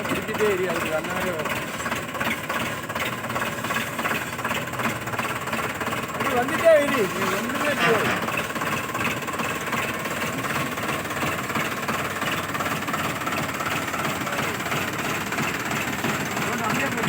பிடிச்சிட்டே area அதுக்கு அண்ணாவே வந்துட்டே இரு, நீ ஒன்றுமே